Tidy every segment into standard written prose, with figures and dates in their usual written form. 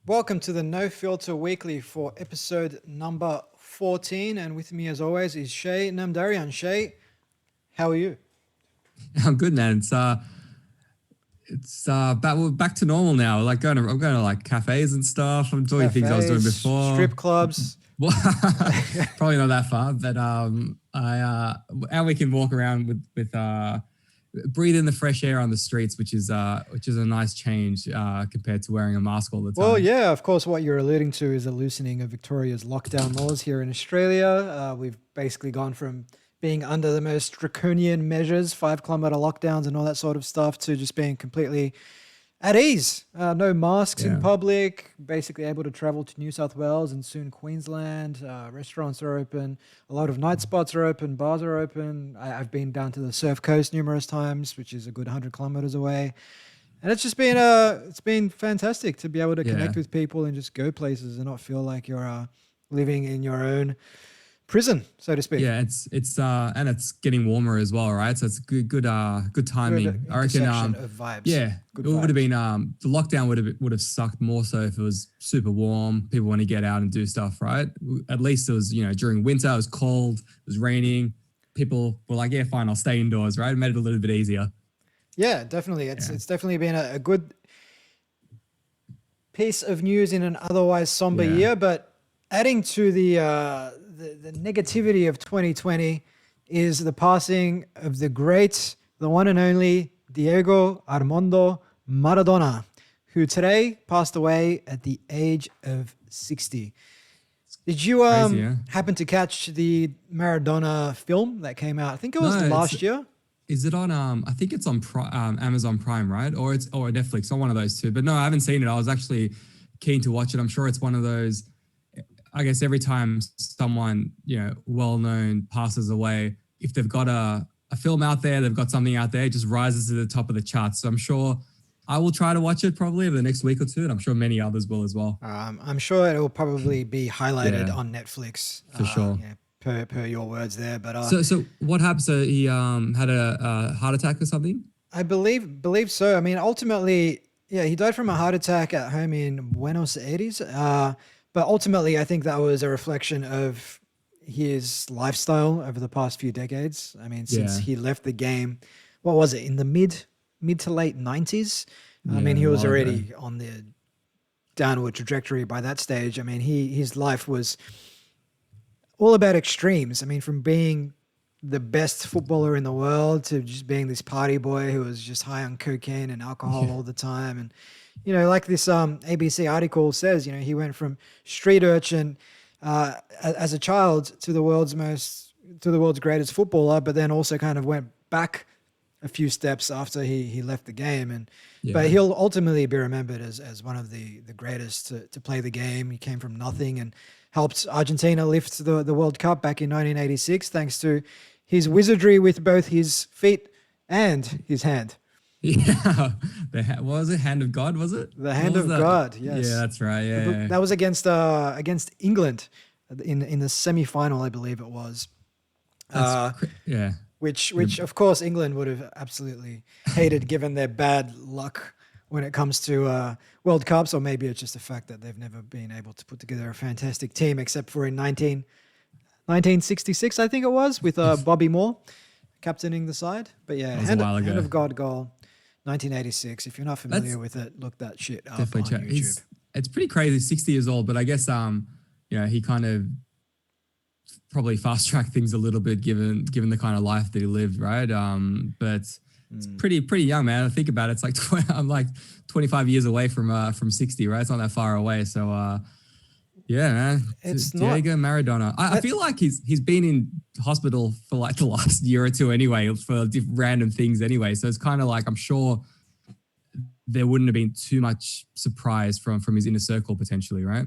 Welcome to the No Filter Weekly for episode number 14. And with me, as always, is Shay Namdarian. Shay, how are you? I'm good, man. Back to normal now. I'm going to like cafes and stuff. I'm doing things I was doing Cafes, before. strip clubs. Well, probably not that far, but and we can walk around with breathe in the fresh air on the streets, which is a nice change compared to wearing a mask all the time. Well, yeah, of course, what you're alluding to is a loosening of Victoria's lockdown laws here in Australia. We've basically gone from being under the most draconian measures, 5 kilometer lockdowns and all that sort of stuff, to just being completely at ease. No masks in public, basically able to travel to New South Wales and soon Queensland. Restaurants are open. A lot of night spots are open. Bars are open. I've been down to the Surf Coast numerous times, which is a good 100 kilometers away. And it's just been it's been fantastic to be able to connect with people and just go places and not feel like you're living in your own prison, so to speak. Yeah, it's and it's getting warmer as well, right? So it's good timing. I reckon. Of vibes. Yeah, Good it would have vibes. been the lockdown would have sucked more so if it was super warm. People want to get out and do stuff, right? At least it was during winter. It was cold. It was raining. People were like, yeah, fine, I'll stay indoors, right? It made it a little bit easier. Yeah, definitely. It's definitely been a good piece of news in an otherwise somber year. But adding to the negativity of 2020 is the passing of the great, the one and only Diego Armando Maradona, who today passed away at the age of 60. Did you Crazy, yeah? happen to catch the Maradona film that came out? I think it was last year. Is it on? I think it's on Amazon Prime, right? Or Netflix, or one of those two. But no, I haven't seen it. I was actually keen to watch it. I'm sure it's one of those. I guess every time someone well known passes away, if they've got a film out there, they've got something out there, it just rises to the top of the charts. So I'm sure I will try to watch it probably over the next week or two, and I'm sure many others will as well. I'm sure it will probably be highlighted on Netflix for sure. Per your words there, but so what happened? So he had a heart attack or something? I believe so. I mean, ultimately, he died from a heart attack at home in Buenos Aires. But ultimately, I think that was a reflection of his lifestyle over the past few decades. I mean, since he left the game, what was it, in the mid to late 90s? I mean, he was already on the downward trajectory by that stage. I mean, his life was all about extremes. I mean, from being the best footballer in the world to just being this party boy who was just high on cocaine and alcohol all the time. And, like this ABC article says, he went from street urchin as a child to the world's greatest footballer, but then also kind of went back a few steps after he left the game. But he'll ultimately be remembered as one of the greatest to play the game. He came from nothing and helped Argentina lift the World Cup back in 1986, thanks to his wizardry with both his feet and his hand. Yeah, what was it? Hand of God, was it? The hand of God, yes. Yeah, that's right. Yeah, that was against England in the semi-final, I believe it was. Which of course England would have absolutely hated, given their bad luck when it comes to World Cups, or maybe it's just the fact that they've never been able to put together a fantastic team, except for in 1966, I think it was, with Bobby Moore captaining the side. But yeah, hand of God goal. 1986. If you're not familiar with it, look that shit up on YouTube. It's pretty crazy. 60 years old, but I guess he kind of probably fast tracked things a little bit given the kind of life that he lived, right? But it's pretty young, man. I think about it. It's like I'm like 25 years away from 60, right? It's not that far away. So yeah, man. It's Diego Maradona. I feel like he's been in hospital for like the last year or two anyway, for random things anyway. So it's kind of like, I'm sure there wouldn't have been too much surprise from his inner circle potentially, right?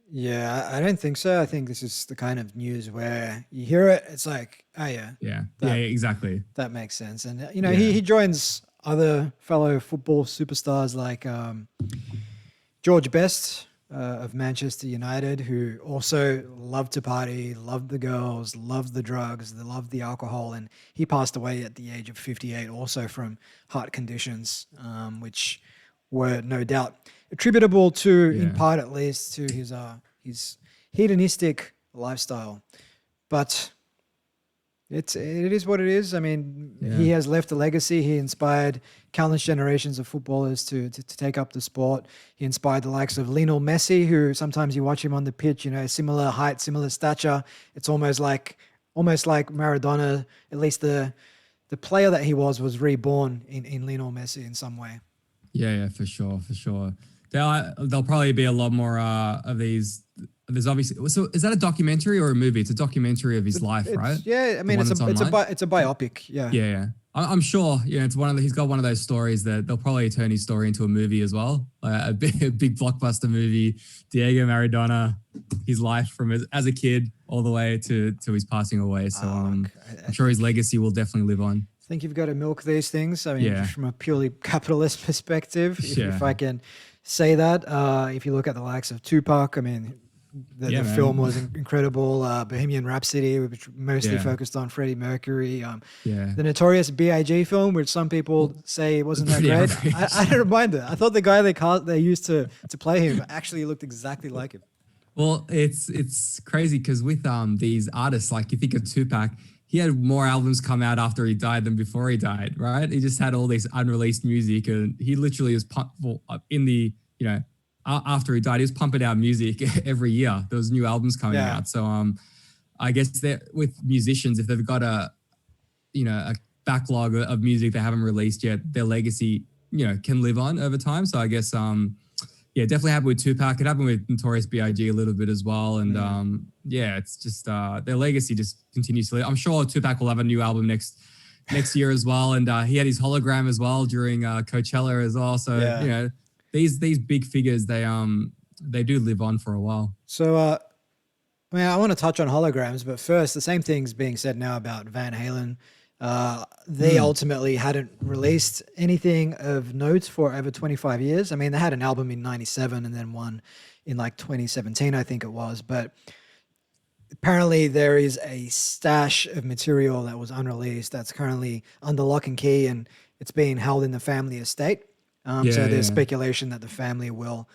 Yeah, I don't think so. I think this is the kind of news where you hear it, it's like, oh yeah. Yeah, exactly. That makes sense. And, he joins other fellow football superstars like George Best, of Manchester United, who also loved to party, loved the girls, loved the drugs, loved the alcohol, and he passed away at the age of 58 also from heart conditions, which were no doubt attributable to, in Yeah. part at least, to his hedonistic lifestyle. But it is what it is. I mean, Yeah. he has left a legacy. He inspired countless generations of footballers to take up the sport. He inspired the likes of Lionel Messi, who sometimes you watch him on the pitch, you know, similar height, similar stature. It's almost like Maradona. At least the player that he was reborn in Lionel Messi in some way. Yeah, for sure. There'll probably be a lot more of these. There's obviously, so is that a documentary or a movie? It's a documentary of his life, right? Yeah, I mean, it's a biopic. Yeah. Yeah. I'm sure, it's he's got one of those stories that they'll probably turn his story into a movie as well. A big blockbuster movie, Diego Maradona, his life from as a kid all the way to his passing away. So I'm sure his legacy will definitely live on. I think you've got to milk these things. I mean, from a purely capitalist perspective, if I can say that. If you look at the likes of Tupac, I mean, the film was incredible. Bohemian Rhapsody, which mostly focused on Freddie Mercury. The Notorious B.I.G. film, which some people say wasn't that great. I don't mind it. I thought the guy they used to play him actually looked exactly like him. Well, it's crazy because with these artists, like you think of Tupac, he had more albums come out after he died than before he died, right? He just had all this unreleased music, and he literally was after he died, he was pumping out music every year. There was new albums coming out. So I guess that with musicians, if they've got a backlog of music they haven't released yet, their legacy, can live on over time. So I guess definitely happened with Tupac. It happened with Notorious B.I.G. a little bit as well. And it's just their legacy just continues to live. I'm sure Tupac will have a new album next year as well. And he had his hologram as well during Coachella as well. So these big figures, they do live on for a while. So I want to touch on holograms, but first, the same thing's being said now about Van Halen. They ultimately hadn't released anything of note for over 25 years. I mean, they had an album in 97 and then one in like 2017, I think it was. But apparently there is a stash of material that was unreleased that's currently under lock and key, and it's being held in the family estate. So there's speculation that the family will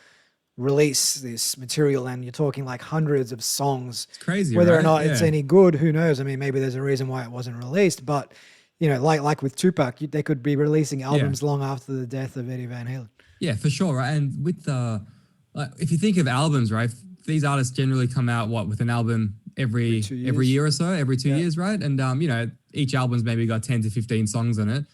release this material, and you're talking like hundreds of songs. It's crazy, whether or not it's any good, who knows? I mean, maybe there's a reason why it wasn't released, but like with Tupac, they could be releasing albums long after the death of Eddie Van Halen. Yeah, for sure, right? And with if you think of albums, right? These artists generally come out with an album every year or so, every 2 years, right? And each album's maybe got 10 to 15 songs on it.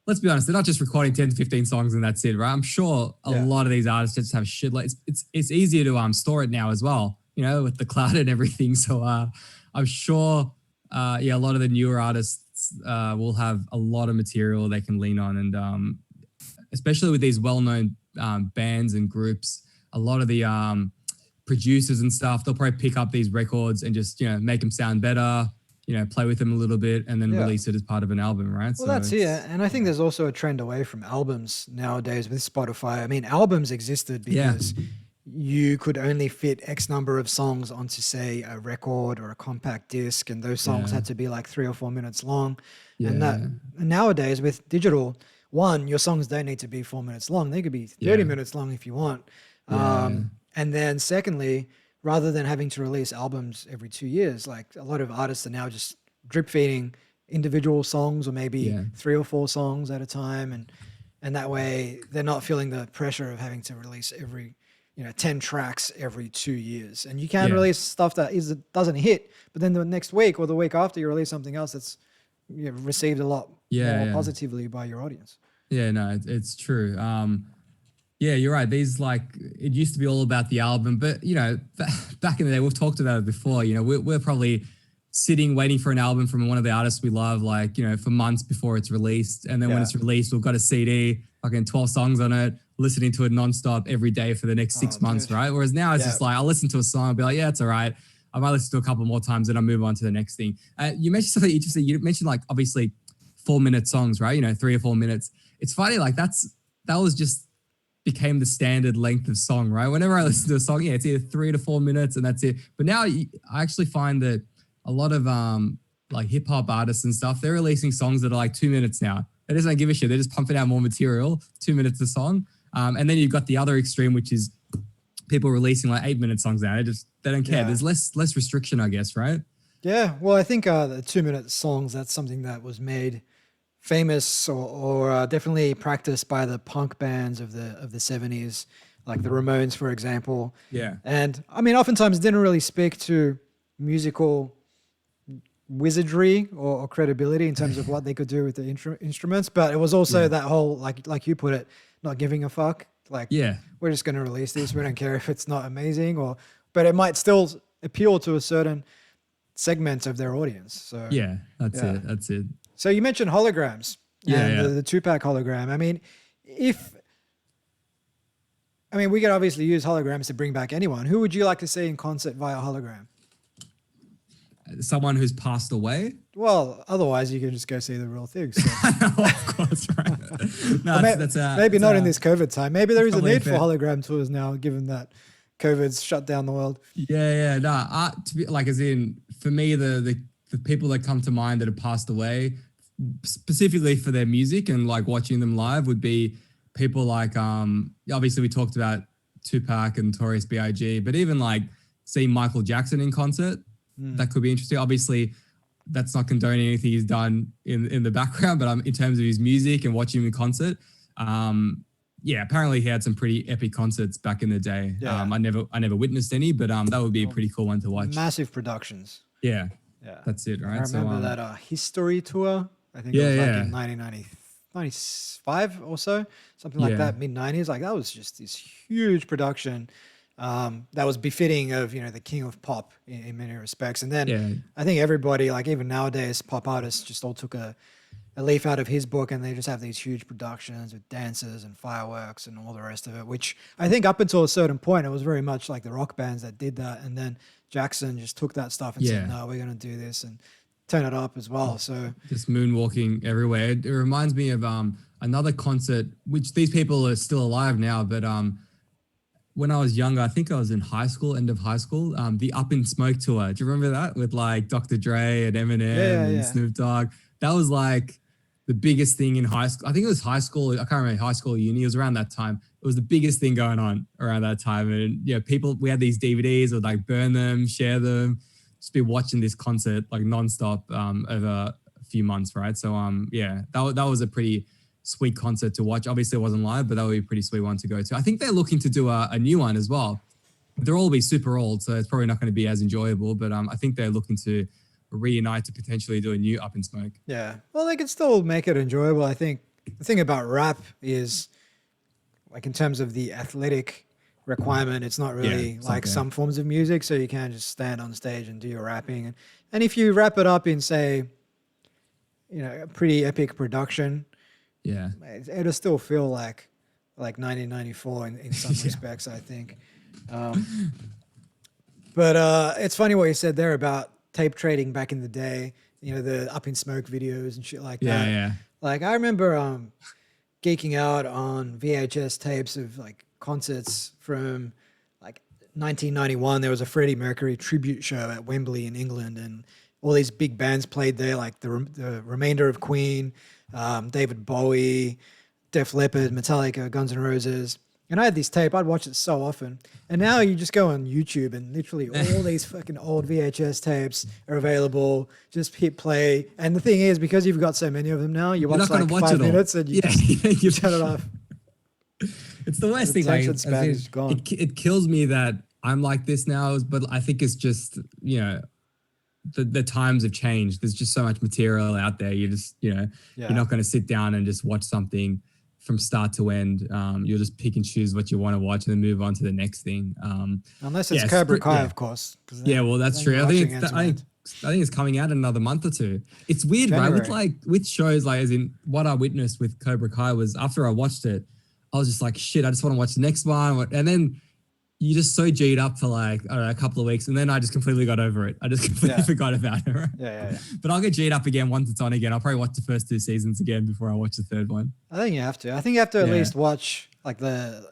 Let's be honest, they're not just recording 10 to 15 songs and that's it, right? I'm sure a lot of these artists just have shit. Like it's easier to store it now as well, with the cloud and everything. So I'm sure, a lot of the newer artists will have a lot of material they can lean on, and especially with these well-known bands and groups, a lot of the producers and stuff, they'll probably pick up these records and just make them sound better. Play with them a little bit and then release it as part of an album, right? Well, that's it. And I think there's also a trend away from albums nowadays with Spotify. I mean, albums existed because you could only fit X number of songs onto, say, a record or a compact disc, and those songs had to be like 3 or 4 minutes long. And nowadays with digital, your songs don't need to be 4 minutes long. They could be 30 minutes long if you want. And then secondly, rather than having to release albums every 2 years, like a lot of artists are now just drip feeding individual songs, or maybe 3 or 4 songs at a time. And that way they're not feeling the pressure of having to release every, 10 tracks every 2 years. And you can release stuff that doesn't hit, but then the next week or the week after you release something else that's received a lot more positively by your audience. Yeah, no, it's true. Yeah, you're right. These it used to be all about the album, but back in the day, we've talked about it before. We're probably sitting waiting for an album from one of the artists we love, for months before it's released, and then when it's released, we've got a CD, 12 songs on it, listening to it nonstop every day for the next 6 months, right? Whereas now it's just I'll listen to a song, I'll be like, yeah, it's all right. I might listen to a couple more times, and I'll move on to the next thing. You mentioned something interesting. You mentioned obviously 4-minute songs, right? 3 or 4 minutes. It's funny, that was just became the standard length of song, right? Whenever I listen to a song, it's either 3 to 4 minutes and that's it. But now I actually find that a lot of hip hop artists and stuff, they're releasing songs that are 2 minutes now. They just don't give a shit. They're just pumping out more material, 2 minutes a song. And then you've got the other extreme, which is people releasing like 8-minute songs now. They don't care. Yeah. There's less restriction, I guess, right? Yeah, well, I think the 2-minute songs, that's something that was made famous or definitely practiced by the punk bands of the 70s, like the Ramones, for example. Yeah. And I mean, oftentimes it didn't really speak to musical wizardry or credibility in terms of what they could do with the instruments, but it was also that whole, like you put it, not giving a fuck. Like, we're just going to release this. We don't care if it's not amazing, but it might still appeal to a certain segment of their audience. So that's it. So you mentioned holograms and the Tupac hologram. I mean, we could obviously use holograms to bring back anyone. Who would you like to see in concert via hologram? Someone who's passed away? Well, otherwise you can just go see the real thing. So. Of course, right. No, maybe not in this COVID time. Maybe there is a need for hologram tours now, given that COVID's shut down the world. Yeah. No, to be, like, as in, for me, the people that come to mind that have passed away, specifically for their music and like watching them live, would be people like, obviously we talked about Tupac and Notorious B.I.G., but even like seeing Michael Jackson in concert, that could be interesting. Obviously, that's not condoning anything he's done in the background, but in terms of his music and watching him in concert, apparently he had some pretty epic concerts back in the day. Yeah. I never witnessed any, but that would be a pretty cool one to watch. Massive productions. Yeah, that's it, right? I remember that History tour. I think it was like in 1995 or so, something like that, mid-90s. Like, that was just this huge production. That was befitting of, the king of pop in many respects. And then I think everybody, like even nowadays, pop artists just all took a leaf out of his book, and they just have these huge productions with dances and fireworks and all the rest of it, which I think up until a certain point, it was very much like the rock bands that did that. And then Jackson just took that stuff and said, no, we're going to do this and turn it up as well. So just moonwalking everywhere. It reminds me of another concert, which these people are still alive now, but when I was younger, I think I was in high school, end of high school, the Up in Smoke tour. Do you remember that? With like Dr. Dre and Eminem and Snoop Dogg. That was like the biggest thing in high school. I think it was high school. I can't remember, high school or uni. It was around that time. It was the biggest thing going on around that time. And we had these DVDs, would like burn them, share them, just be watching this concert like nonstop over a few months, right? So that was a pretty sweet concert to watch. Obviously it wasn't live, but that would be a pretty sweet one to go to. I think they're looking to do a new one as well. They'll all be super old, so it's probably not going to be as enjoyable, but I think they're looking to reunite to potentially do a new Up in Smoke. Yeah, well, they can still make it enjoyable. I think the thing about rap is, like, in terms of the athletic requirement, it's not really like some forms of music, so you can't just stand on stage and do your rapping. And if you wrap it up in, say, a pretty epic production, it'll still feel like 1994 in some respects, I think. But it's funny what you said there about tape trading back in the day, the Up in Smoke videos and shit like that. Yeah. Like, I remember geeking out on VHS tapes of like concerts from like 1991. There was a Freddie Mercury tribute show at Wembley in England, and all these big bands played there, like the remainder of Queen, David Bowie, Def Leppard, Metallica, Guns N' Roses. And I had this tape. I'd watch it so often. And now you just go on YouTube and literally all these fucking old VHS tapes are available. Just hit play. And the thing is, because you've got so many of them now, you watch like 5 minutes and you shut it off. It's the worst thing. Like, it kills me that I'm like this now, but I think it's just, the times have changed. There's just so much material out there. You just, you're not going to sit down and just watch something from start to end. You'll just pick and choose what you want to watch and then move on to the next thing. Unless it's Cobra Kai, of course. Well, that's true. I think it's coming out in another month or two. It's weird, January. Right? With shows, like, as in what I witnessed with Cobra Kai was, after I watched it, I was just like, shit, I just want to watch the next one. And then you're just so G'd up for like, I don't know, a couple of weeks. And then I just completely got over it. I just completely forgot about it. Right? Yeah. But I'll get G'd up again once it's on again. I'll probably watch the first 2 seasons again before I watch the third one. I think you have to. At least watch like the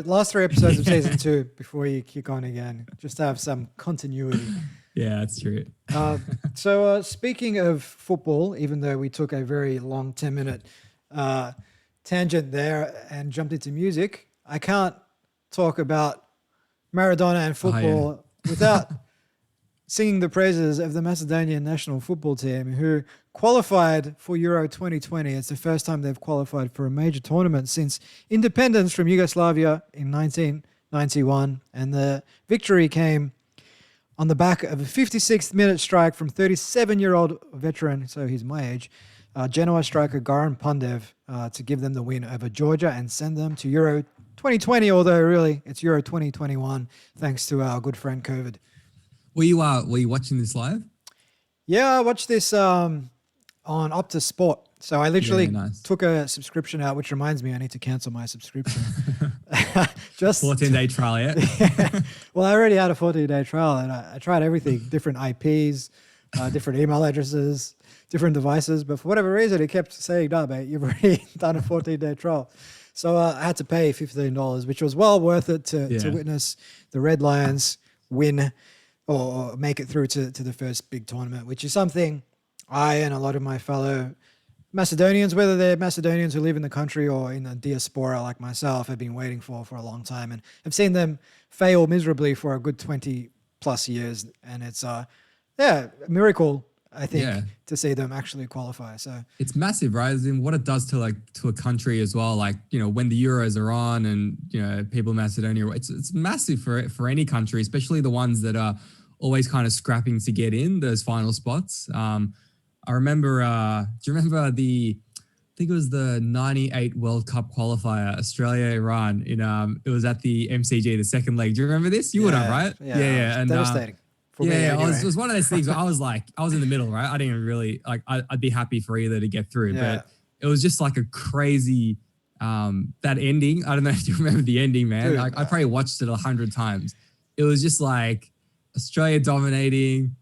last 3 episodes of season 2 before you kick on again, just to have some continuity. Yeah, that's true. So speaking of football, even though we took a very long 10-minute tangent there and jumped into music, I can't talk about Maradona and football without singing the praises of the Macedonian national football team who qualified for Euro 2020. It's the first time they've qualified for a major tournament since independence from Yugoslavia in 1991. And the victory came on the back of a 56th minute strike from 37-year-old veteran, so he's my age, Genoa striker Goran Pandev, to give them the win over Georgia and send them to Euro 2020, although really it's Euro 2021 thanks to our good friend COVID. Were you watching this live? Yeah, I watched this on Optus Sport. So I literally took a subscription out, which reminds me I need to cancel my subscription. Just 14-day trial, yeah. Well, I already had a 14-day trial and I tried everything, different IPs, different email addresses, different devices. But for whatever reason, it kept saying, no, mate, you've already done a 14-day trial. So I had to pay $15, which was well worth it to witness the Red Lions win or make it through to the first big tournament, which is something I and a lot of my fellow Macedonians, whether they're Macedonians who live in the country or in the diaspora like myself, have been waiting for a long time. And I've seen them fail miserably for a good 20 plus years. And it's a miracle, I think, to see them actually qualify. So it's massive, right? As in what it does to a country as well. Like, when the Euros are on and, people in Macedonia, it's massive for any country, especially the ones that are always kind of scrapping to get in those final spots. I remember, do you remember I think it was the 98 World Cup qualifier, Australia-Iran it was at the MCG, the second leg. Do you remember this? You would have, right? Yeah. And devastating. For me anyway. It was one of those things where I was in the middle, right? I didn't even really, I'd be happy for either to get through, but it was just like a crazy, that ending. I don't know if you remember the ending, man. Dude, I probably watched it 100 times. It was just like Australia dominating.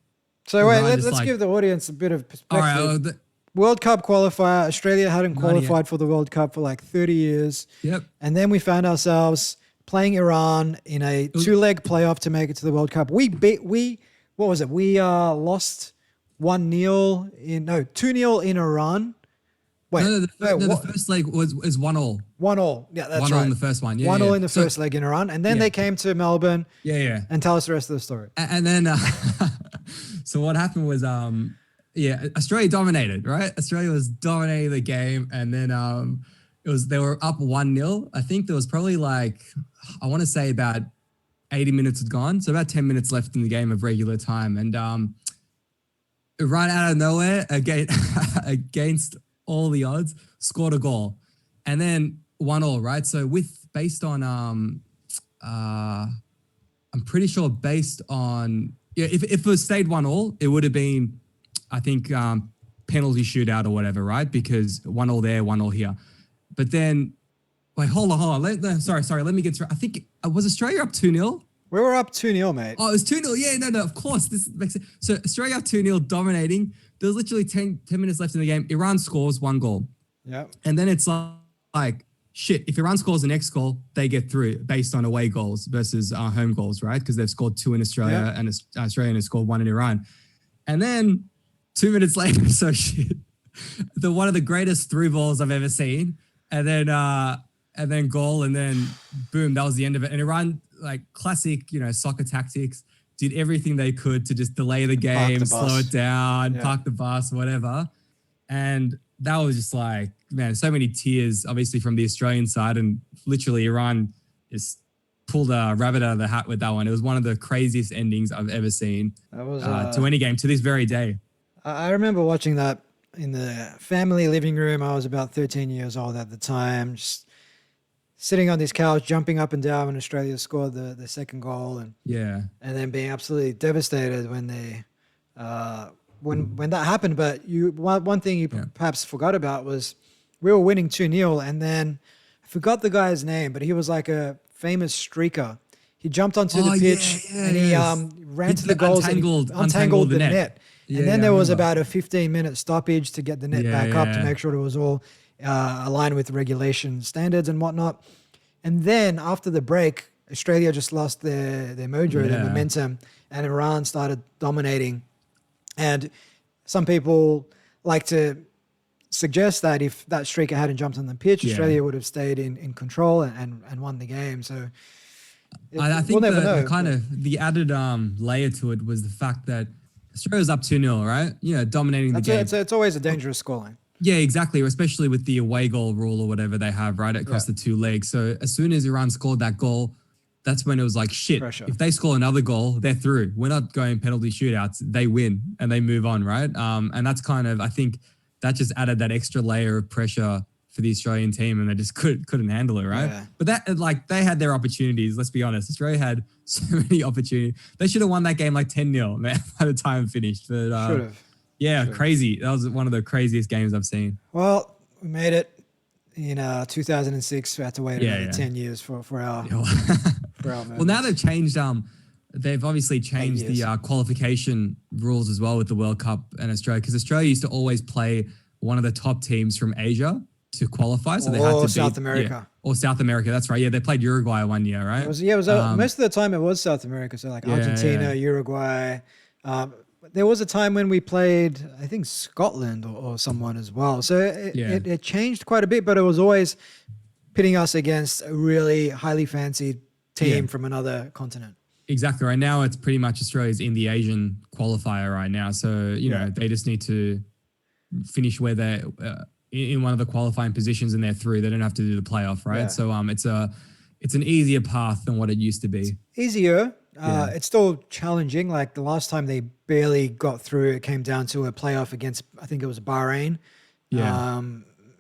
So wait, let's give the audience a bit of perspective. All right, World Cup qualifier. Australia hadn't qualified for the World Cup for like 30 years. Yep. And then we found ourselves playing Iran in a two-leg playoff to make it to the World Cup. We lost 2-0 in Iran. Wait, the first leg was 1-1. 1-1. Yeah, that's right. 1-1 in the first one. Yeah, 1-1 in the first leg in Iran. And then they came to Melbourne. Yeah. And tell us the rest of the story. And then, so what happened was, Australia dominated, right? Australia was dominating the game. And then they were up 1-0. I think there was probably I want to say about 80 minutes had gone. So about 10 minutes left in the game of regular time. And Iran out of nowhere against all the odds, scored a goal. And then 1-1, right? So based on I'm pretty sure based on if it stayed 1-1, it would have been, I think, penalty shootout or whatever, right? Because 1-1 there, 1-1 here. But then, wait, hold on. Sorry. Let me get through. I think was Australia up 2-0? We were up 2-0, mate. Oh, it was 2-0. Yeah, no, of course. This makes sense. So Australia up 2-0, dominating. There was literally 10 minutes left in the game. Iran scores 1 goal. Yeah. And then it's like, shit, if Iran scores the next goal, they get through based on away goals versus home goals, right? Because they've scored 2 in Australia and Australia has scored 1 in Iran. And then 2 minutes later, so shit, one of the greatest through balls I've ever seen. And then goal, and then boom, that was the end of it. And Iran, classic, soccer tactics, did everything they could to just delay the game, slow it down, park the bus, whatever. And that was just man, so many tears, obviously, from the Australian side. And literally Iran just pulled a rabbit out of the hat with that one. It was one of the craziest endings I've ever seen to any game to this very day. I remember watching that in the family living room. I was about 13 years old at the time, just sitting on this couch, jumping up and down when Australia scored the second goal, and then being absolutely devastated when they when that happened. But one thing you perhaps forgot about was we were winning 2-0, and then I forgot the guy's name, but he was like a famous streaker. He jumped onto the pitch and he ran to the goals and untangled the net. And then there was about a 15-minute stoppage to get the net back up to make sure it was all aligned with regulation standards and whatnot. And then after the break, Australia just lost their mojo, their momentum, and Iran started dominating. And some people like to suggests that if that striker hadn't jumped on the pitch, Yeah. Australia would have stayed in control and won the game. So I we'll think never know. the kind of the added layer to it was the fact that Australia was up 2-0, right? Dominating the game. It's always a dangerous scoreline. Yeah, exactly. Especially with the away goal rule or whatever they have right across the two legs. So as soon as Iran scored that goal, that's when it was like, shit, Pressure. if they score another goal, they're through. We're not going penalty shootouts. They win and they move on, right? And that's kind of, I think that just added that extra layer of pressure for the Australian team, and they just couldn't handle it, right? Yeah. But that, like, they had their opportunities. Let's be honest. Australia had so many opportunities. They should have won that game like 10-0 by the time it finished. But Should have. yeah, crazy. That was one of the craziest games I've seen. Well, we made it in 2006. We had to wait another 10 years for our moment. Well, now they've changed. They've obviously changed the qualification rules as well with the World Cup and Australia, because Australia used to always play one of the top teams from Asia to qualify. So they had to South America. Or South America. That's right. Yeah, they played Uruguay one year, right? It was most of the time it was South America. So like Argentina, Uruguay. There was a time when we played, I think, Scotland or someone as well. So it changed quite a bit, but it was always pitting us against a really highly fancied team from another continent. Exactly. Right now, it's pretty much Australia's in the Asian qualifier right now. So, they just need to finish where they're in one of the qualifying positions and they're through. They don't have to do the playoff, right? Yeah. So it's an easier path than what it used to be. Easier. It's still challenging. Like the last time they barely got through, it came down to a playoff against, I think it was Bahrain. Yeah.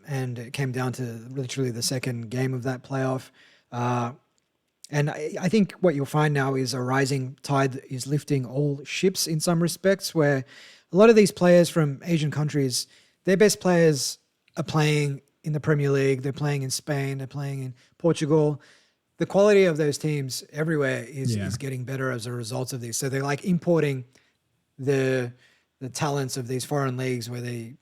And it came down to literally the second game of that playoff. And I think what you'll find now is a rising tide is lifting all ships in some respects, where a lot of these players from Asian countries, their best players are playing in the Premier League. They're playing in Spain. They're playing in Portugal. The quality of those teams everywhere is getting better as a result of this. So they're like importing the talents of these foreign leagues where they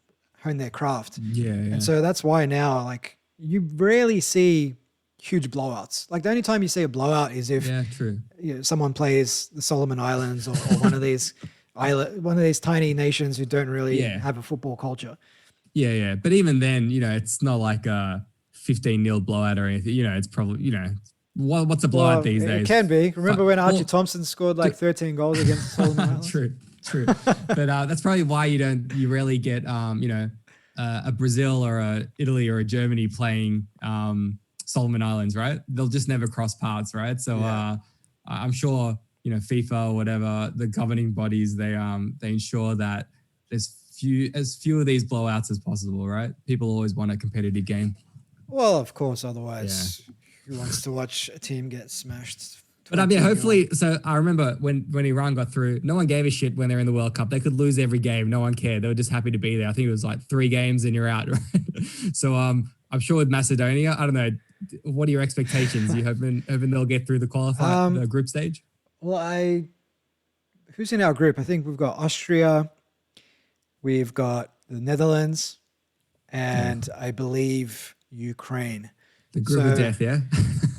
hone their craft. Yeah. And so that's why now, like, you rarely see huge blowouts. Like the only time you see a blowout is if someone plays the Solomon Islands or one of these tiny nations who don't really have a football culture. Yeah. But even then, it's not like a 15-0 blowout or anything. It's probably, what's a blowout these days? It can be. Remember when Archie Thompson scored like 13 goals against the Solomon Islands? True. But that's probably why you rarely get, a Brazil or a Italy or a Germany playing Solomon Islands, right? They'll just never cross paths, right? So I'm sure, FIFA or whatever, the governing bodies, they ensure that there's as few of these blowouts as possible, right? People always want a competitive game. Well, of course, otherwise who wants to watch a team get smashed? But hopefully, so I remember when Iran got through, no one gave a shit when they're in the World Cup. They could lose every game. No one cared. They were just happy to be there. I think it was like 3 games and you're out, right? So I'm sure with Macedonia, I don't know, what are your expectations? You hoping they'll get through the the group stage? Well, who's in our group? I think we've got Austria, we've got the Netherlands, and I believe Ukraine. The group of death, yeah?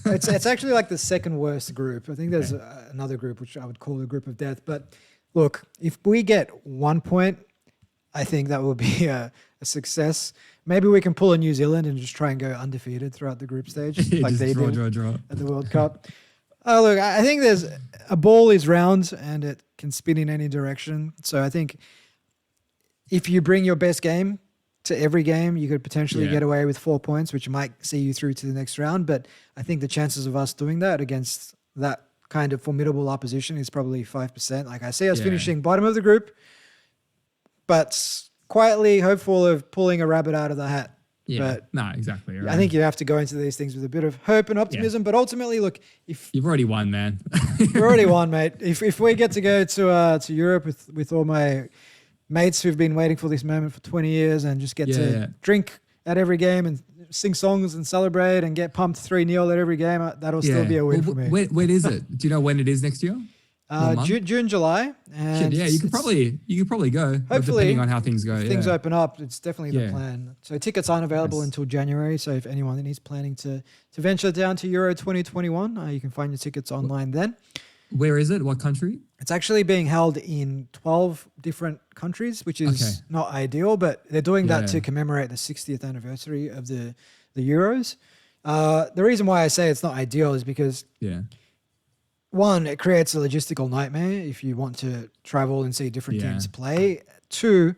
it's actually like the second worst group. I think there's another group which I would call the group of death. But look, if we get 1 point, I think that will be a success. Maybe we can pull a New Zealand and just try and go undefeated throughout the group stage, like they did at the World Cup. Look, I think there's a ball is round and it can spin in any direction. So I think if you bring your best game to every game, you could potentially get away with 4 points, which might see you through to the next round. But I think the chances of us doing that against that kind of formidable opposition is probably 5%. Like I see us finishing bottom of the group, but quietly hopeful of pulling a rabbit out of the hat. Yeah, no, exactly. Right. I think you have to go into these things with a bit of hope and optimism. But ultimately, look, if you've already won, man, you've already won, mate. If we get to go to Europe with all my mates who've been waiting for this moment for 20 years and just get to drink at every game and sing songs and celebrate and get pumped 3-0 at every game, that'll still be a win for me. When is it? Do you know when it is next year? June, July. And you could probably go. Hopefully, depending on how things go. If things open up, it's definitely the plan. So tickets aren't available until January. So if anyone is planning to venture down to Euro 2021, you can find your tickets online then. Where is it? What country? It's actually being held in 12 different countries, which is not ideal, but they're doing that to commemorate the 60th anniversary of the Euros. The reason why I say it's not ideal is because one, it creates a logistical nightmare if you want to travel and see different teams play. Two,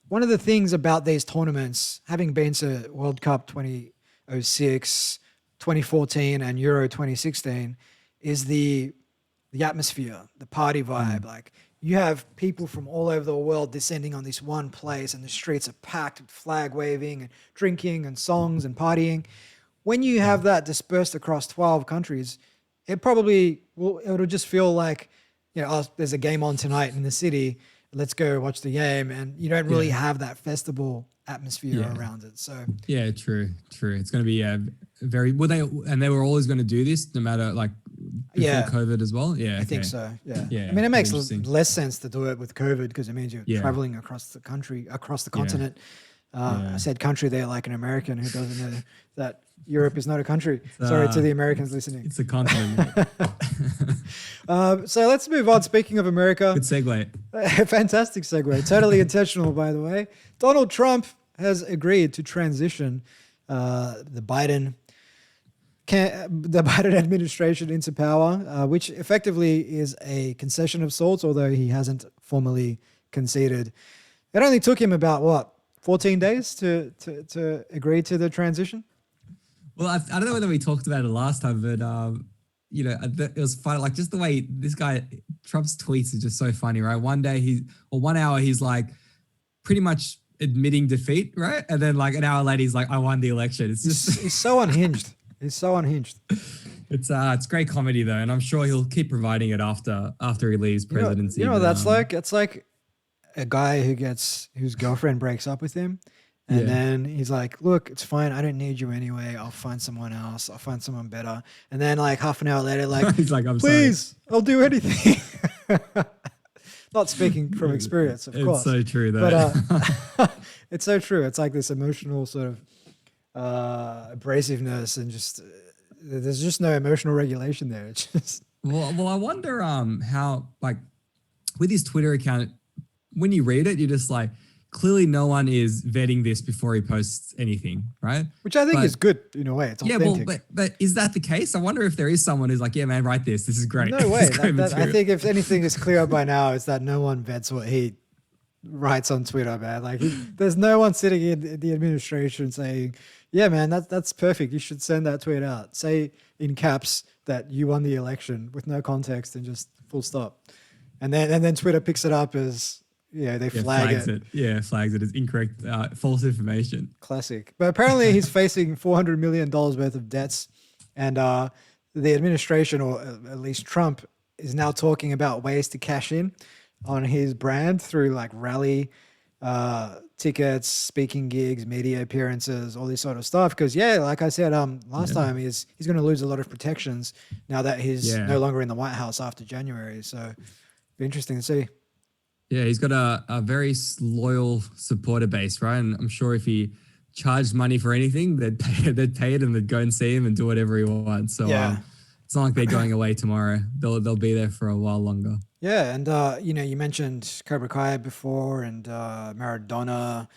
one of the things about these tournaments, having been to World Cup 2006, 2014, and Euro 2016, is the atmosphere, the party vibe. Like, you have people from all over the world descending on this one place, and the streets are packed with flag waving and drinking and songs and partying. When you have that dispersed across 12 countries, it'll just feel like, oh, there's a game on tonight in the city. Let's go watch the game. And you don't really have that festival atmosphere around it. So true. It's going to be they were always going to do this no matter before COVID as well. I think so. Yeah. I mean, it makes less sense to do it with COVID because it means you're traveling across the country, across the continent. I said country there like an American who doesn't know that Europe is not a country. Sorry to the Americans listening. It's a continent. So let's move on. Speaking of America. Good segue. Fantastic segue. Totally intentional, by the way. Donald Trump has agreed to transition the Biden administration into power, which effectively is a concession of sorts, although he hasn't formally conceded. It only took him about, 14 days to agree to the transition? Well, I don't know whether we talked about it last time, but it was funny. Like, just the way this guy, Trump's tweets is just so funny, right? 1 day 1 hour he's like pretty much admitting defeat, right? And then like an hour later he's like, I won the election. It's just he's so unhinged. He's so unhinged. It's great comedy though, and I'm sure he'll keep providing it after he leaves presidency. You know what that's like? It's like a guy whose girlfriend breaks up with him. And then he's like, look, it's fine. I don't need you anyway. I'll find someone else. I'll find someone better. And then like half an hour later, like, he's like, please, sorry. I'll do anything. Not speaking from experience, of course. It's so true though. But it's so true. It's like this emotional sort of abrasiveness and just there's just no emotional regulation there. It's just... Well, I wonder how, like, with his Twitter account, when you read it, you're just like, clearly no one is vetting this before he posts anything, right? Which I think is good in a way. It's authentic. Yeah, but is that the case? I wonder if there is someone who's like, yeah, man, write this. This is great. No way. I think if anything is clear by now, it's that no one vets what he writes on Twitter, man. Like, there's no one sitting in the administration saying, yeah, man, that's perfect. You should send that tweet out. Say in caps that you won the election with no context and just full stop. And then Twitter picks it up as... they flags it. Yeah, flags it as incorrect, false information. Classic. But apparently he's facing $400 million worth of debts. And the administration, or at least Trump, is now talking about ways to cash in on his brand through like rally tickets, speaking gigs, media appearances, all this sort of stuff. Because, like I said last time, he's going to lose a lot of protections now that he's no longer in the White House after January. So it'll be interesting to see. Yeah, he's got a very loyal supporter base, right? And I'm sure if he charged money for anything, they'd pay it and they'd go and see him and do whatever he wants. So it's not like they're going away tomorrow. They'll be there for a while longer. Yeah, and you mentioned Cobra Kai before and Maradona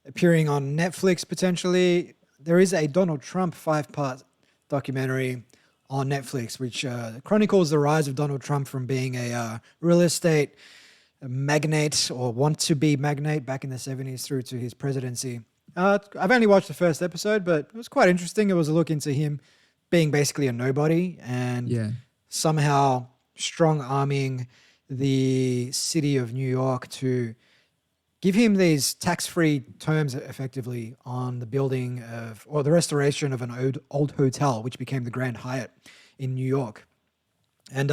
appearing on Netflix potentially. There is a Donald Trump 5-part documentary on Netflix, which chronicles the rise of Donald Trump from being a real estate magnate or want to be magnate back in the 70s through to his presidency. I've only watched the first episode, but it was quite interesting. It was a look into him being basically a nobody and somehow strong-arming the city of New York to give him these tax-free terms effectively on the building of, or the restoration of an old hotel, which became the Grand Hyatt in New York. And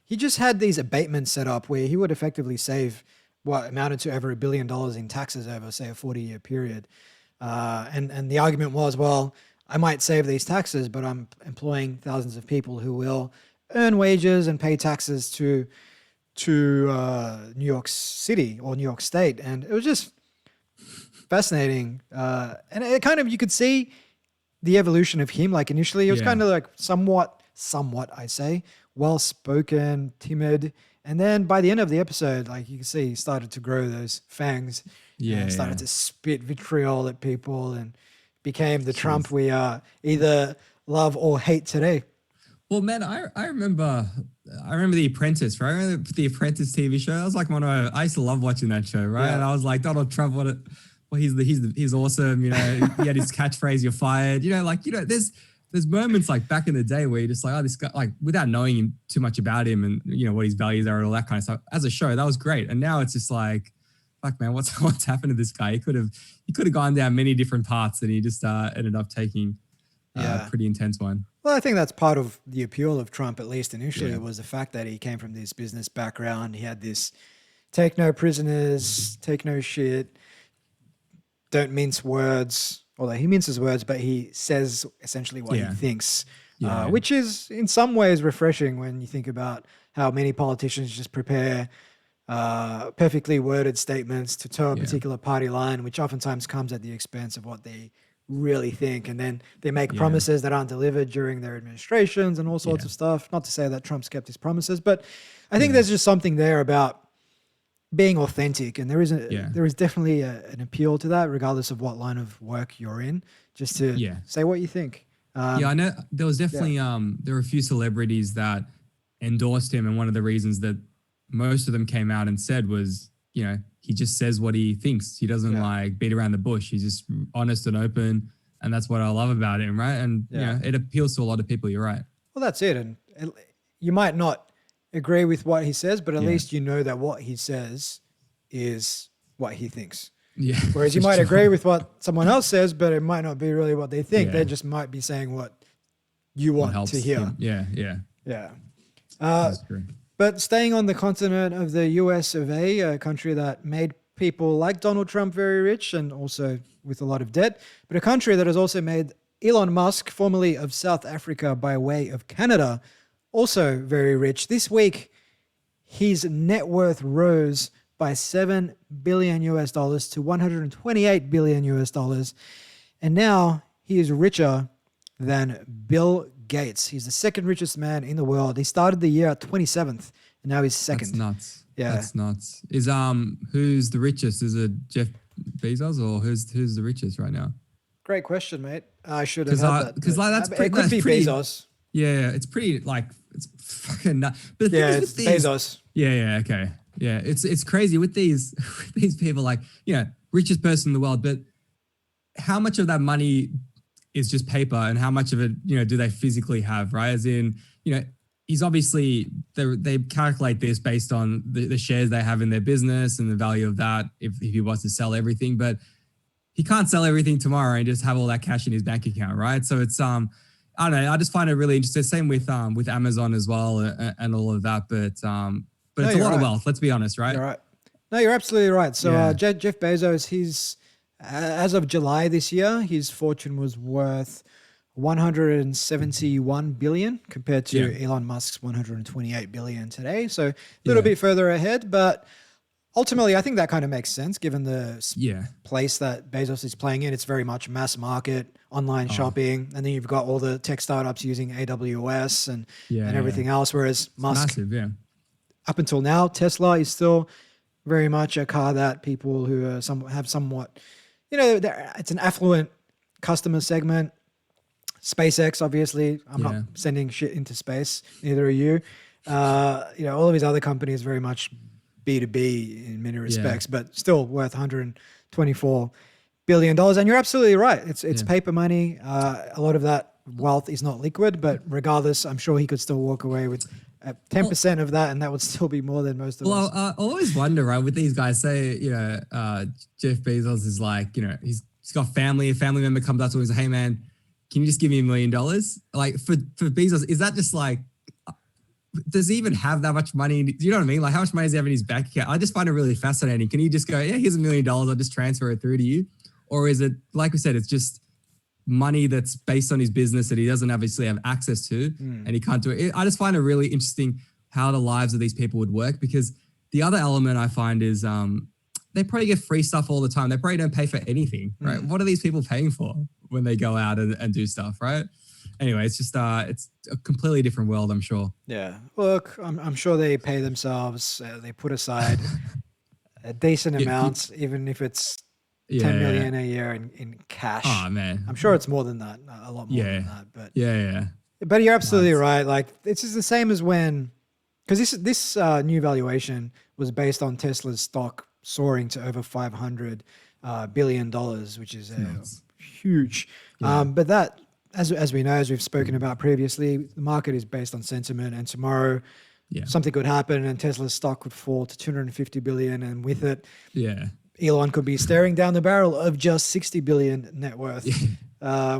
he just had these abatements set up where he would effectively save what amounted to over $1 billion in taxes over, say, a 40-year period. And the argument was, well, I might save these taxes, but I'm employing thousands of people who will earn wages and pay taxes to New York City or New York State. And it was just fascinating. And it kind of, you could see the evolution of him. Like initially, it was kind of like somewhat, I say, well-spoken, timid. And then by the end of the episode, like you can see, he started to grow those fangs and started to spit vitriol at people and became the Trump we either love or hate today. Well, man, I remember The Apprentice, right? I remember the Apprentice TV show. That was like I used to love watching that show, right? Yeah. And I was like, Donald Trump, he's awesome. You know, he had his catchphrase, "You're fired." There's moments like back in the day where you're just like, oh, this guy, like without knowing him too much about him and what his values are and all that kind of stuff. As a show, that was great. And now it's just like, fuck, man, what's happened to this guy? He could have gone down many different paths, and he just ended up taking a pretty intense one. Well, I think that's part of the appeal of Trump, at least initially, was the fact that he came from this business background. He had this take no prisoners, take no shit, don't mince words. Although he minces words, but he says essentially what he thinks, which is in some ways refreshing when you think about how many politicians just prepare perfectly worded statements to toe a particular party line, which oftentimes comes at the expense of what they really think. And then they make promises that aren't delivered during their administrations and all sorts of stuff. Not to say that Trump's kept his promises, but I think there's just something there about being authentic, and there is definitely an appeal to that, regardless of what line of work you're in, just to say what you think. I know there was definitely there were a few celebrities that endorsed him, and one of the reasons that most of them came out and said was, he just says what he thinks. He doesn't like beat around the bush. He's just honest and open, and that's what I love about him, right? And it appeals to a lot of people. You're right. Well, that's it, and you might not agree with what he says, but at least you know that what he says is what he thinks. Yeah. Whereas you might agree with what someone else says, but it might not be really what they think. They just might be saying what you want to hear. Him. Yeah. That's true. But staying on the continent of the US of A, a country that made people like Donald Trump very rich and also with a lot of debt, but a country that has also made Elon Musk, formerly of South Africa by way of Canada, also very rich. This week, his net worth rose by $7 billion to $128 billion. And now he is richer than Bill Gates. He's the second richest man in the world. He started the year at 27th, and now he's second. That's nuts. Yeah. That's nuts. Who's the richest? Is it Jeff Bezos, or who's the richest right now? Great question, mate. I should have had that. Because it could be Bezos. Yeah, it's pretty it's fucking nuts. But it's Bezos. Yeah, okay. Yeah, it's crazy with these people, like, richest person in the world, but how much of that money is just paper and how much of it, do they physically have, right? As in, he's obviously, they calculate this based on the shares they have in their business and the value of that if he wants to sell everything, but he can't sell everything tomorrow and just have all that cash in his bank account, right? So it's, I don't know. I just find it really interesting. Same with Amazon as well and all of that. But it's a lot of wealth. Let's be honest, right? You're right. No, you're absolutely right. So Jeff Bezos, he's as of July this year, his fortune was worth 171 billion compared to Elon Musk's 128 billion today. So a little bit further ahead, but ultimately, I think that kind of makes sense given the place that Bezos is playing in. It's very much mass market, online shopping, and then you've got all the tech startups using AWS and everything else, whereas Musk, massive, up until now, Tesla is still very much a car that people who are have somewhat, it's an affluent customer segment. SpaceX, obviously, I'm not sending shit into space, neither are you. All of these other companies very much B2B in many respects, but still worth $124 billion. And you're absolutely right. It's paper money. A lot of that wealth is not liquid, but regardless, I'm sure he could still walk away with 10% of that, and that would still be more than most of us. I always wonder, right, with these guys, say, Jeff Bezos is like, he's got family, a family member comes up to him and says, hey, man, can you just give me $1 million? Like for Bezos, is that just like, does he even have that much money? Do you know what I mean? Like, how much money does he have in his bank account? I just find it really fascinating. Can he just go, here's $1 million, I'll just transfer it through to you? Or is it, like we said, it's just money that's based on his business that he doesn't obviously have access to and he can't do it? I just find it really interesting how the lives of these people would work, because the other element I find is they probably get free stuff all the time. They probably don't pay for anything, right? What are these people paying for when they go out and do stuff, right? anyway, it's just it's a completely different world, I'm sure. Yeah. Look, I'm sure they pay themselves. They put aside a decent amount, even if it's 10 Yeah. million a year in cash. Oh man. I'm sure it's more than that, a lot more Yeah. than that. But Yeah. you're absolutely Nice. right. Like it's just the same as when, because this new valuation was based on Tesla's stock soaring to over $500 billion, which is Nuts. huge. Yeah. But that, as we know, as we've spoken about previously, the market is based on sentiment, and tomorrow Yeah. something could happen and Tesla's stock could fall to 250 billion, and with it, Yeah. Elon could be staring down the barrel of just 60 billion net worth,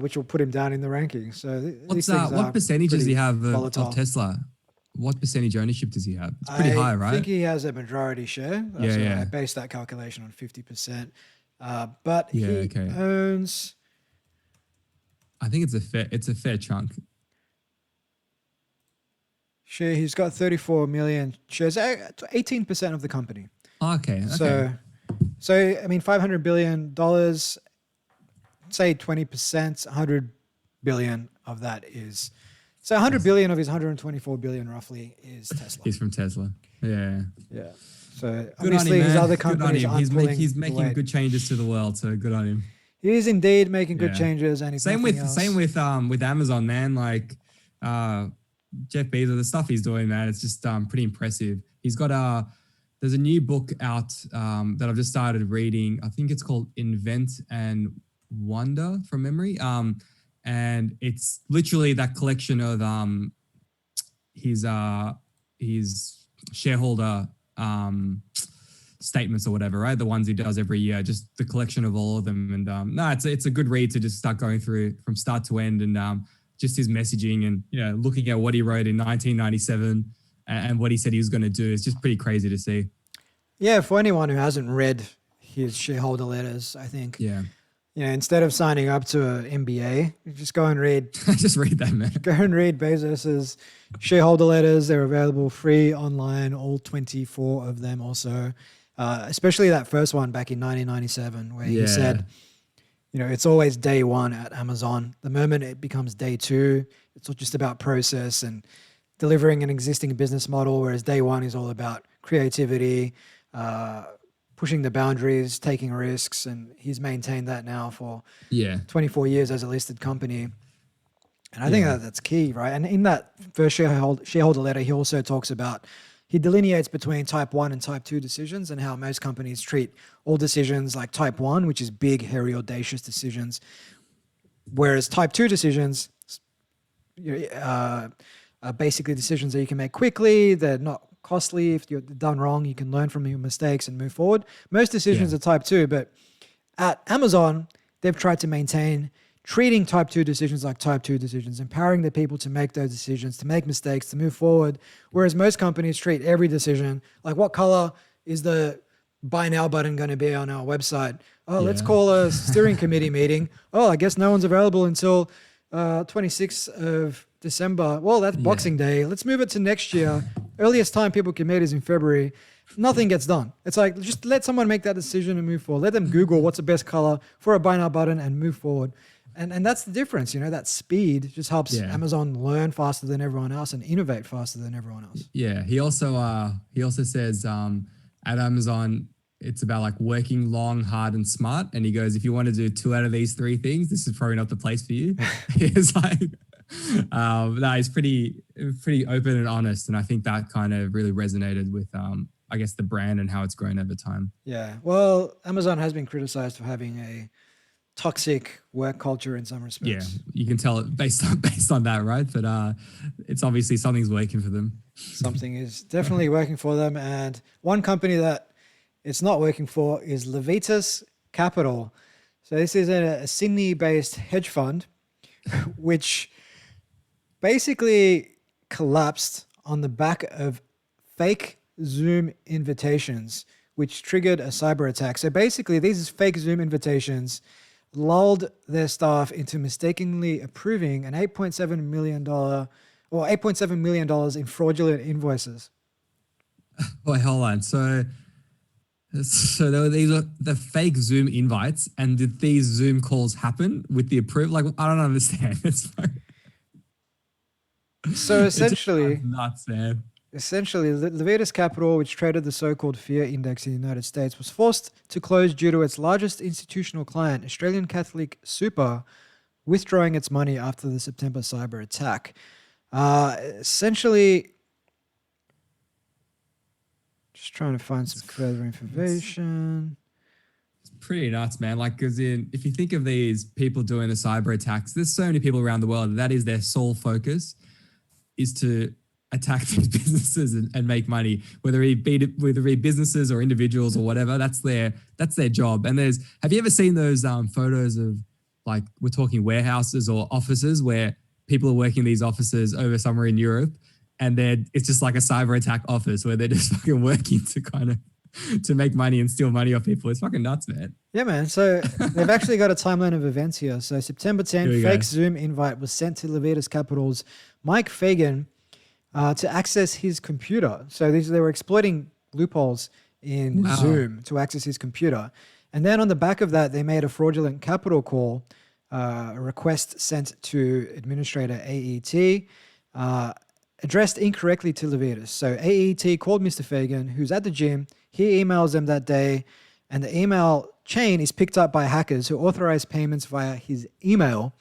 which will put him down in the rankings. So these things What are percentage does he pretty have volatile. of Tesla? What percentage ownership does he have? It's pretty high, right? I think he has a majority share. Yeah, So yeah. I based that calculation on 50%. But Yeah, he okay. owns, I think it's a fair chunk. he's got 34 million shares, 18% of the company. Oh, okay. Okay. So I mean, $500 billion, say 20%, 100 billion of that is, so 100 billion of his 124 billion roughly is Tesla. He's from Tesla. Yeah. Yeah. So Good obviously on him, his man. other Good on companies him. aren't He's pulling the making weight. good changes to the world, so good on him. He is indeed making good Yeah. changes, and if Same nothing else, with Amazon, man. Like Jeff Bezos, the stuff he's doing, man, it's just pretty impressive. He's got there's a new book out that I've just started reading. I think it's called Invent and Wonder from memory. And it's literally that collection of his shareholder statements or whatever, right? The ones he does every year, just the collection of all of them. And no, it's a good read to just start going through from start to end, and just his messaging, and looking at what he wrote in 1997 and what he said he was going to do. It's just pretty crazy to see. Yeah, for anyone who hasn't read his shareholder letters, I think, Yeah. instead of signing up to an MBA, you just go and read Just read that, man. go and read Bezos's shareholder letters. They're available free online, all 24 of them also, especially that first one back in 1997 where he said, it's always day one at Amazon. The moment it becomes day two, it's all just about process and delivering an existing business model, whereas day one is all about creativity, pushing the boundaries, taking risks, and he's maintained that now for 24 years as a listed company. And I think that's key, right? And in that first shareholder letter, he also talks about, he delineates between type 1 and type 2 decisions, and how most companies treat all decisions like type 1, which is big, hairy, audacious decisions, whereas type 2 decisions are basically decisions that you can make quickly. They're not costly. If you're done wrong, you can learn from your mistakes and move forward. Most decisions are type 2, but at Amazon, they've tried to maintain treating type 2 decisions like type 2 decisions, empowering the people to make those decisions, to make mistakes, to move forward. Whereas most companies treat every decision like, what color is the buy now button going to be on our website? Oh, let's call a steering committee meeting. Oh, I guess no one's available until 26th of December. Well, that's Boxing Day. Let's move it to next year. Earliest time people can meet is in February. Nothing gets done. It's like, just let someone make that decision and move forward. Let them Google what's the best color for a buy now button and move forward. And that's the difference. That speed just helps Amazon learn faster than everyone else and innovate faster than everyone else. Yeah. He also says at Amazon, it's about like working long, hard, and smart. And he goes, if you want to do 2 out of these 3 things, this is probably not the place for you. It's like, no, he's pretty open and honest. And I think that kind of really resonated with, I guess, the brand and how it's grown over time. Yeah. Well, Amazon has been criticized for having a toxic work culture in some respects. Yeah, you can tell it based on that, right? But it's obviously something's working for them. Something is definitely working for them. And one company that it's not working for is Levitas Capital. So this is a Sydney-based hedge fund, which basically collapsed on the back of fake Zoom invitations, which triggered a cyber attack. So basically, these fake Zoom invitations lulled their staff into mistakenly approving an $8.7 million in fraudulent invoices. Wait, hold on. So there were the fake Zoom invites, and did these Zoom calls happen with the approval? Like, I don't understand. So It just sounds essentially, nuts, man. Levitas Capital, which traded the so-called fear index in the United States, was forced to close due to its largest institutional client, Australian Catholic Super, withdrawing its money after the September cyber attack. Essentially, just trying to find some further It's information. pretty nuts, man. Like, because if you think of these people doing the cyber attacks, there's so many people around the world that is their sole focus is to attack these businesses and make money, whether it be businesses or individuals or whatever. That's their job. And have you ever seen those photos of, like, we're talking warehouses or offices where people are working these offices over somewhere in Europe, and it's just like a cyber attack office where they're just fucking working to kind of to make money and steal money off people. It's fucking nuts, man. Yeah, man. So they've actually got a timeline of events here. So September 10th, fake Zoom invite was sent to Levitas Capital's Mike Fagan to access his computer. So they were exploiting loopholes in Zoom to access his computer. And then on the back of that, they made a fraudulent capital call, a request sent to administrator AET, addressed incorrectly to Levitas. So AET called Mr. Fagan, who's at the gym. He emails them that day, and the email chain is picked up by hackers who authorize payments via his email.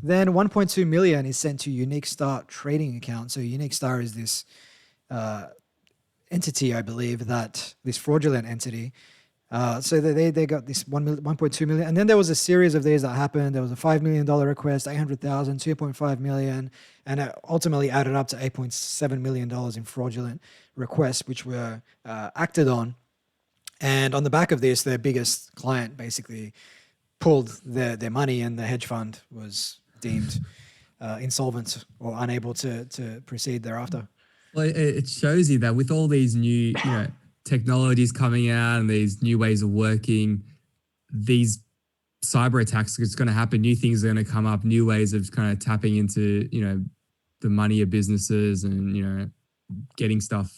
Then 1.2 million is sent to Unique Star trading account. So Unique Star is this entity, I believe, this fraudulent entity. So they got this 1.2 million. And then there was a series of these that happened. There was a $5 million request, 800,000, 2.5 million, and it ultimately added up to $8.7 million in fraudulent requests, which were acted on. And on the back of this, their biggest client basically pulled their money, and the hedge fund was deemed insolvent or unable to proceed thereafter. Well, it shows you that with all these new, technologies coming out and these new ways of working, these cyber attacks is going to happen. New things are going to come up, new ways of kind of tapping into, the money of businesses and, getting stuff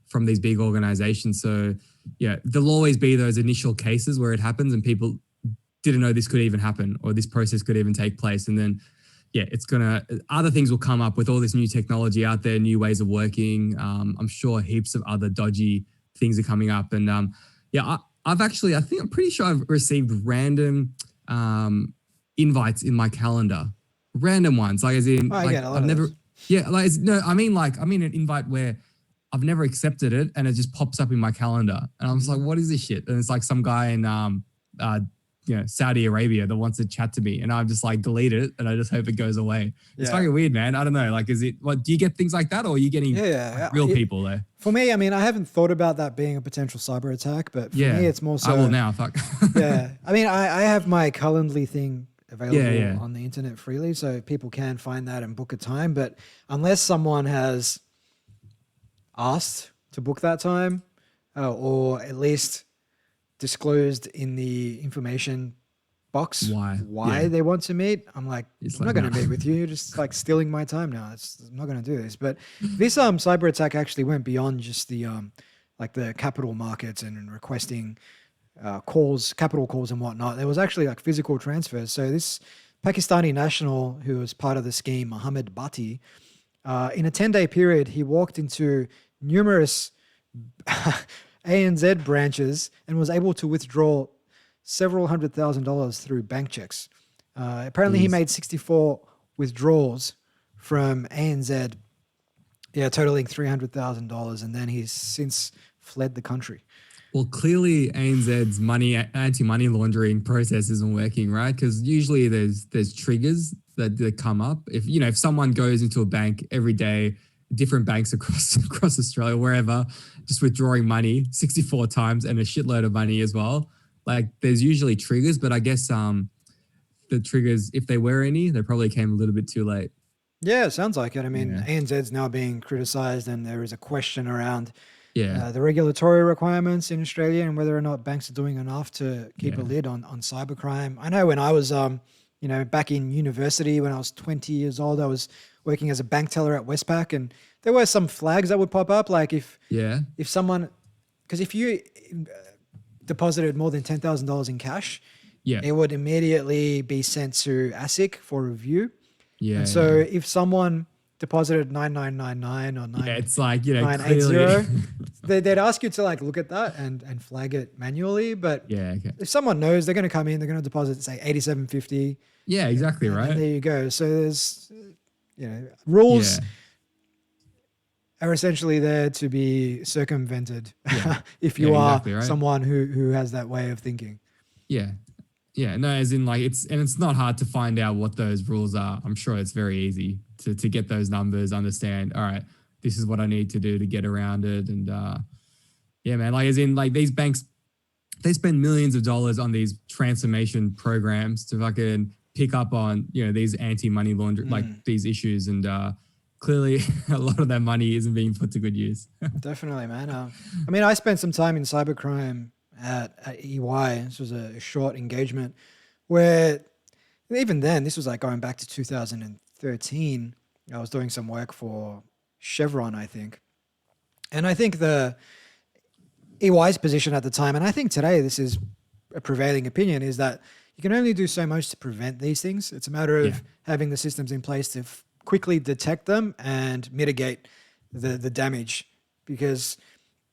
from these big organizations. So, yeah, there'll always be those initial cases where it happens and people didn't know this could even happen or this process could even take place. And then, yeah, other things will come up with all this new technology out there, new ways of working. I'm sure heaps of other dodgy things are coming up. And I'm pretty sure I've received random invites in my calendar, random ones. Like, as in, I've never, I mean an invite where I've never accepted it and it just pops up in my calendar. And I'm just like, what is this shit? And it's like some guy in, Saudi Arabia that wants to chat to me, and I've just like deleted it and I just hope it goes away. It's fucking weird, man. I don't know. Like, do you get things like that, or are you getting real people there? For me, I mean, I haven't thought about that being a potential cyber attack, but for me, it's more so. I will now. Fuck. Yeah. I mean, I have my Calendly thing available on the internet freely, so people can find that and book a time. But unless someone has asked to book that time, or at least disclosed in the information box why they want to meet, I'm like, I'm not going to meet with you. You're just like stealing my time now. I'm not going to do this. But this cyber attack actually went beyond just the like the capital markets and requesting capital calls and whatnot. There was actually like physical transfers. So this Pakistani national who was part of the scheme, Mohammed Bhatti, in a 10-day period, he walked into numerous ANZ branches and was able to withdraw several $100,000 through bank checks. Apparently, he made 64 withdrawals from ANZ, totaling $300,000, and then he's since fled the country. Well, clearly ANZ's anti-money laundering process isn't working, right? Because usually there's triggers that come up. If someone goes into a bank every day, different banks across Australia, wherever, just withdrawing money 64 times and a shitload of money as well. Like, there's usually triggers, but I guess the triggers, if there were any, they probably came a little bit too late. Yeah, it sounds like it. I mean, ANZ's now being criticized, and there is a question around the regulatory requirements in Australia and whether or not banks are doing enough to keep a lid on cybercrime. I know when I was, back in university, when I was 20 years old, I was working as a bank teller at Westpac, and there were some flags that would pop up. Like if someone, because if you deposited more than $10,000 in cash, it would immediately be sent to ASIC for review. And so if someone deposited 9999 or Yeah, it's like, you know, 9980, clearly. they'd ask you to like look at that and flag it manually. But Yeah, okay. if someone knows, they're going to come in, they're going to deposit say 8750. Yeah, exactly, And right? there you go. So there's, rules Yeah, are essentially there to be circumvented yeah, if yeah, you are exactly, right? someone who has that way of thinking. Yeah. Yeah, no, as in like it's not hard to find out what those rules are. I'm sure it's very easy to get those numbers, understand, all right, this is what I need to do to get around it. And yeah, man, like as in like these banks, they spend millions of dollars on these transformation programs to fucking pick up on, these anti-money laundering, like these issues. And clearly a lot of that money isn't being put to good use. Definitely, man. I mean, I spent some time in cybercrime at EY. This was a short engagement where even then, this was like going back to 2013. I was doing some work for Chevron, I think. And I think the EY's position at the time, and I think today this is a prevailing opinion, is that you can only do so much to prevent these things. It's a matter of having the systems in place to quickly detect them and mitigate the damage, because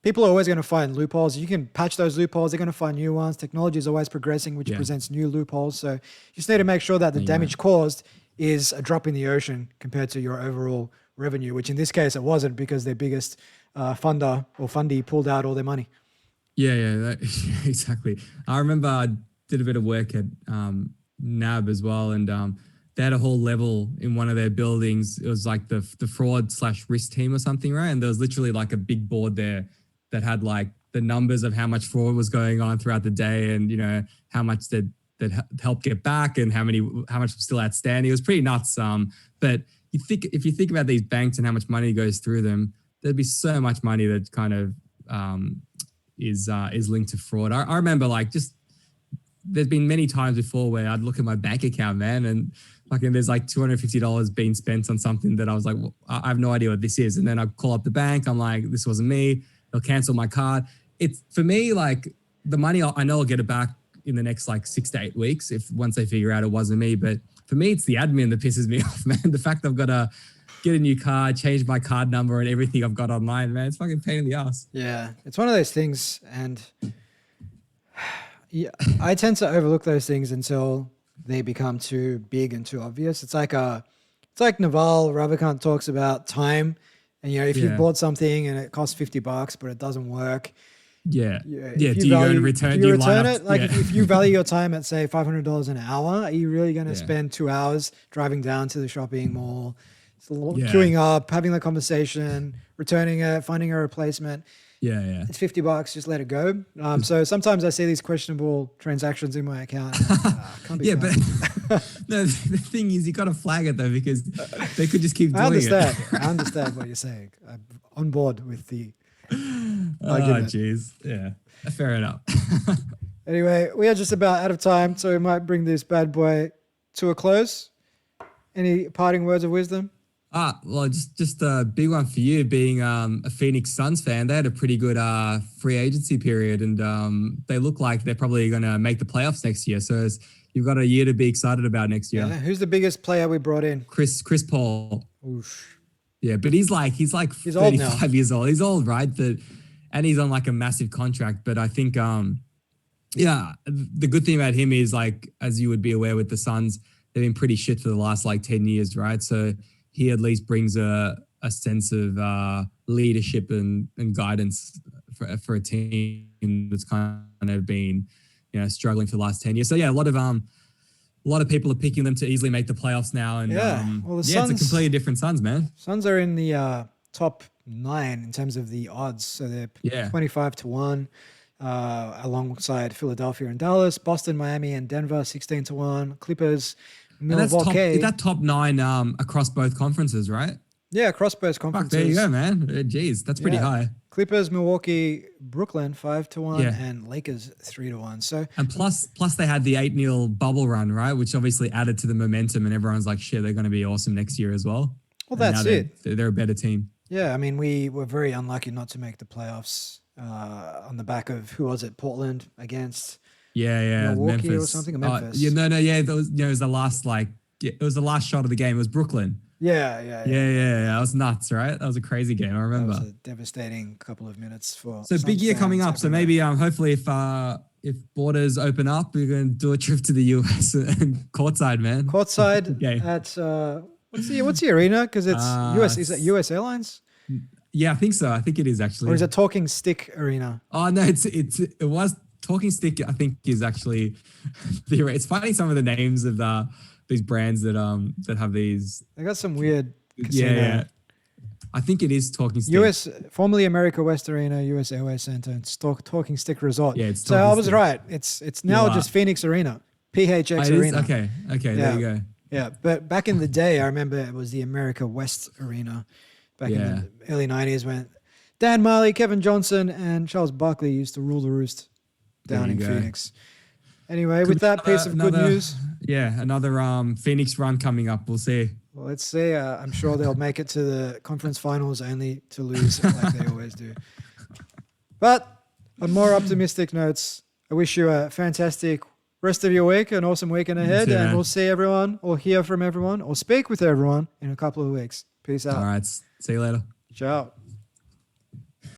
people are always going to find loopholes. You can patch those loopholes. They're going to find new ones. Technology is always progressing, which presents new loopholes. So you just need to make sure that the damage caused is a drop in the ocean compared to your overall revenue, which in this case it wasn't, because their biggest funder or fundee pulled out all their money. Yeah, exactly. I remember I did a bit of work at NAB as well, and they had a whole level in one of their buildings. It was like the fraud/risk team or something, right? And there was literally like a big board there that had like the numbers of how much fraud was going on throughout the day, and how much that helped get back, and how much was still outstanding. It was pretty nuts. But if you think about these banks and how much money goes through them, there'd be so much money that kind of is linked to fraud. I remember like just there's been many times before where I'd look at my bank account, man, and fucking there's like $250 being spent on something that I was like, well, I have no idea what this is. And then I call up the bank. I'm like, this wasn't me. They'll cancel my card. It's for me, like the money, I know I'll get it back in the next like 6 to 8 weeks once they figure out it wasn't me. But for me, it's the admin that pisses me off, man. The fact I've got to get a new card, change my card number and everything I've got online, man. It's fucking pain in the ass. Yeah, it's one of those things, and yeah, I tend to overlook those things until they become too big and too obvious. It's like Naval Ravikant talks about time, and if you bought something and it costs $50 but it doesn't work. Yeah. Do you go and return? Do you return it? Like if you value your time at say $500 an hour, are you really going to spend 2 hours driving down to the shopping mall, queuing up, having the conversation, returning it, finding a replacement? Yeah. It's $50. Just let it go. So sometimes I see these questionable transactions in my account. Can't be but no, the thing is, you got to flag it though, because they could just keep doing it. I understand what you're saying. I'm on board with the oh, argument. jeez. Yeah, fair enough. Anyway, we are just about out of time, so we might bring this bad boy to a close. Any parting words of wisdom? Well, just a big one for you, being a Phoenix Suns fan. They had a pretty good free agency period, and they look like they're probably going to make the playoffs next year. So you've got a year to be excited about next year. Yeah. Who's the biggest player we brought in? Chris Paul. Oof. Yeah, but he's 35 old now. years old. He's old, right? And he's on like a massive contract. But I think, the good thing about him is, like, as you would be aware with the Suns, they've been pretty shit for the last 10 years, right? So he at least brings a sense of leadership and guidance for a team that's kind of been struggling for the last 10 years. So yeah, a lot of people are picking them to easily make the playoffs now, and well, Suns, it's a completely different Suns, man. Suns are in the top 9 in terms of the odds, so they're 25-1 alongside Philadelphia and Dallas, Boston, Miami, and Denver 16-1, Clippers, Milwaukee. That's top 9 across both conferences, right? Yeah, across both conferences. Fuck, there you go, man. Jeez, that's pretty high. Clippers, Milwaukee, Brooklyn 5-1, and Lakers 3-1. So plus they had the 8-0 bubble run, right? Which obviously added to the momentum, and everyone's like, shit, they're going to be awesome next year as well. Well, that's it. They're a better team. Yeah, I mean, we were very unlucky not to make the playoffs on the back of, who was it? Portland against Milwaukee Memphis or something. Memphis. It was the last it was the last shot of the game. It was Brooklyn. Yeah. That was nuts, right? That was a crazy game. I That remember. was a devastating couple of minutes for. So some big year coming up. fans So everywhere. maybe hopefully if borders open up, we're going to do a trip to the US and courtside, man. Courtside Okay. at what's the arena? Because it's US. Is that US Airlines Yeah, I think so. I think it is actually. or is it Talking Stick Arena? Oh no, it was Talking Stick. I think is actually it's funny some of the names of these brands that have these. They got some weird casino. Yeah. I think it is Talking Stick. US, formerly America West Arena, US Airways Center, and Talking Stick Resort. Yeah, it's so Talking I was Stick. right. It's now You just are. Phoenix Arena, PHX Oh, it is? Arena. Okay. Yeah. There you go. Yeah, but back in the day, I remember it was the America West Arena. Back in the early '90s, when Dan Marley, Kevin Johnson, and Charles Barkley used to rule the roost down There in you go. Phoenix. Anyway, with that piece of good news, another Phoenix run coming up. We'll see. well, let's see. I'm sure they'll make it to the conference finals only to lose like they always do. But on more optimistic notes, I wish you a fantastic rest of your week, an awesome weekend ahead, too, and man. we'll see everyone or hear from everyone or speak with everyone in a couple of weeks. Peace out. All right. See you later. Ciao.